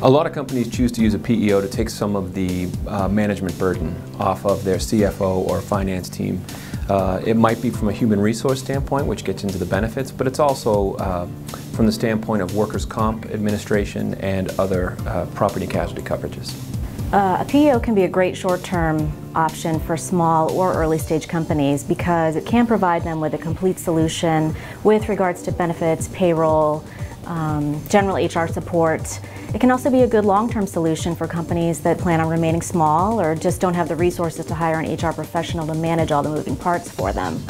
A lot of companies choose to use a PEO to take some of the management burden off of their CFO or finance team. It might be from a human resource standpoint, which gets into the benefits, but it's also from the standpoint of workers' comp administration and other property casualty coverages. A PEO can be a great short-term option for small or early-stage companies because it can provide them with a complete solution with regards to benefits, payroll, general HR support. It can also be a good long-term solution for companies that plan on remaining small or just don't have the resources to hire an HR professional to manage all the moving parts for them.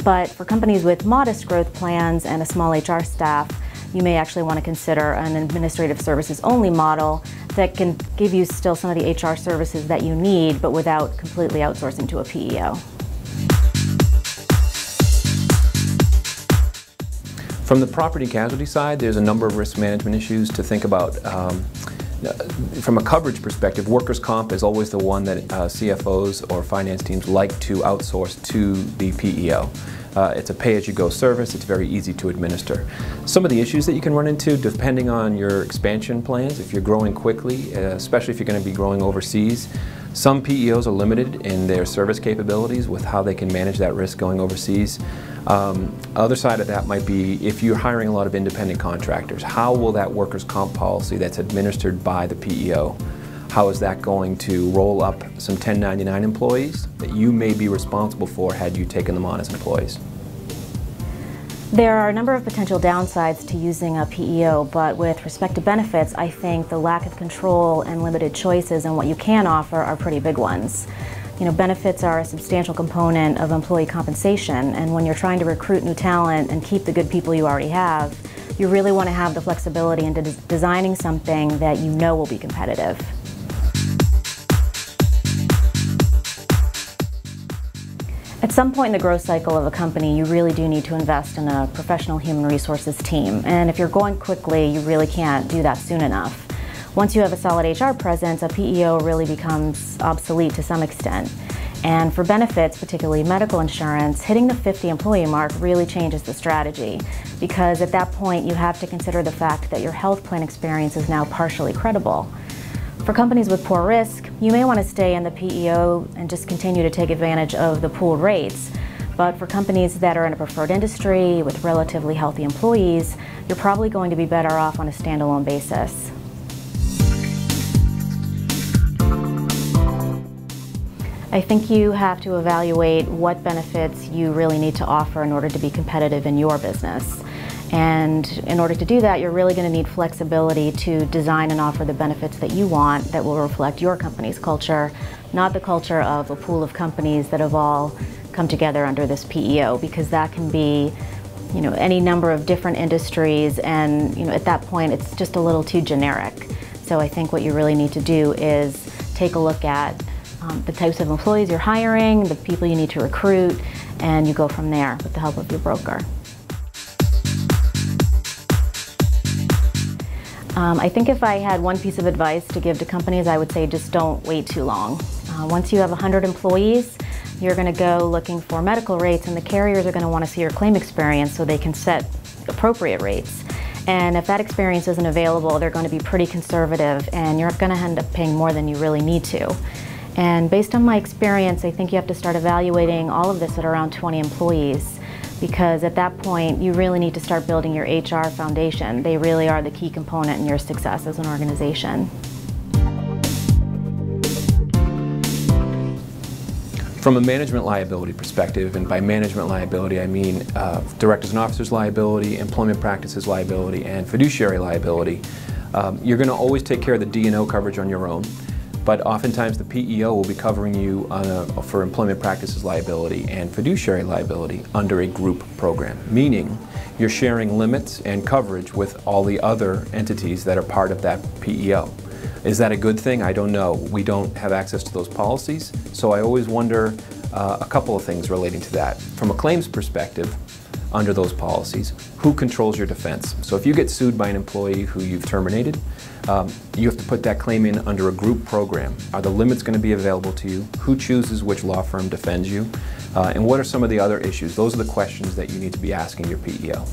But for companies with modest growth plans and a small HR staff, you may actually want to consider an administrative services only model that can give you still some of the HR services that you need, but without completely outsourcing to a PEO. From the property casualty side, there's a number of risk management issues to think about. From a coverage perspective, workers' comp is always the one that CFOs or finance teams like to outsource to the PEO. It's a pay-as-you-go service. It's very easy to administer. Some of the issues that you can run into, depending on your expansion plans, if you're growing quickly, especially if you're going to be growing overseas, some PEOs are limited in their service capabilities with how they can manage that risk going overseas. Other side of that might be if you're hiring a lot of independent contractors, how will that workers' comp policy that's administered by the PEO, how is that going to roll up some 1099 employees that you may be responsible for had you taken them on as employees? There are a number of potential downsides to using a PEO, but with respect to benefits, I think the lack of control and limited choices in what you can offer are pretty big ones. You know, benefits are a substantial component of employee compensation, and when you're trying to recruit new talent and keep the good people you already have, you really want to have the flexibility into designing something that you know will be competitive. At some point in the growth cycle of a company, you really do need to invest in a professional human resources team. And if you're going quickly, you really can't do that soon enough. Once you have a solid HR presence, a PEO really becomes obsolete to some extent. And for benefits, particularly medical insurance, hitting the 50 employee mark really changes the strategy. Because at that point, you have to consider the fact that your health plan experience is now partially credible. For companies with poor risk, you may want to stay in the PEO and just continue to take advantage of the pooled rates. But for companies that are in a preferred industry with relatively healthy employees, you're probably going to be better off on a standalone basis. I think you have to evaluate what benefits you really need to offer in order to be competitive in your business. And in order to do that, you're really going to need flexibility to design and offer the benefits that you want that will reflect your company's culture, not the culture of a pool of companies that have all come together under this PEO, because that can be, you know, any number of different industries, and at that point it's just a little too generic. So I think what you really need to do is take a look at the types of employees you're hiring, the people you need to recruit, and you go from there with the help of your broker. I think if I had one piece of advice to give to companies, I would say just don't wait too long. Once you have 100 employees, you're going to go looking for medical rates, and the carriers are going to want to see your claim experience so they can set appropriate rates. And if that experience isn't available, they're going to be pretty conservative, and you're going to end up paying more than you really need to. And based on my experience, I think you have to start evaluating all of this at around 20 employees. Because at that point, you really need to start building your HR foundation. They really are the key component in your success as an organization. From a management liability perspective, and by management liability I mean directors and officers liability, employment practices liability, and fiduciary liability, you're going to always take care of the D&O coverage on your own. But oftentimes the PEO will be covering you for employment practices liability and fiduciary liability under a group program, meaning you're sharing limits and coverage with all the other entities that are part of that PEO. Is that a good thing? I don't know. We don't have access to those policies, so I always wonder a couple of things relating to that. From a claims perspective, under those policies, who controls your defense? So if you get sued by an employee who you've terminated, you have to put that claim in under a group program. Are the limits going to be available to you? Who chooses which law firm defends you? And what are some of the other issues? Those are the questions that you need to be asking your PEO.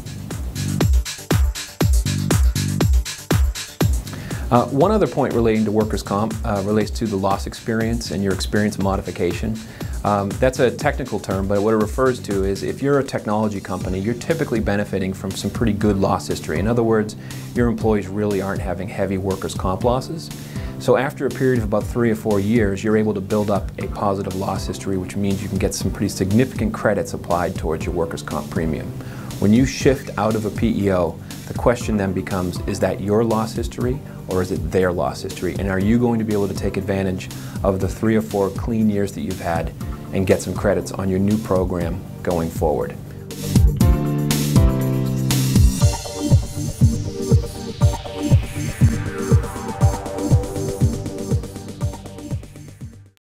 One other point relating to workers' comp relates to the loss experience and your experience modification. That's a technical term, but what it refers to is if you're a technology company, you're typically benefiting from some pretty good loss history. In other words, your employees really aren't having heavy workers' comp losses. So after a period of about 3 or 4 years, you're able to build up a positive loss history, which means you can get some pretty significant credits applied towards your workers' comp premium. When you shift out of a PEO, the question then becomes, is that your loss history or is it their loss history? And are you going to be able to take advantage of the 3 or 4 clean years that you've had and get some credits on your new program going forward?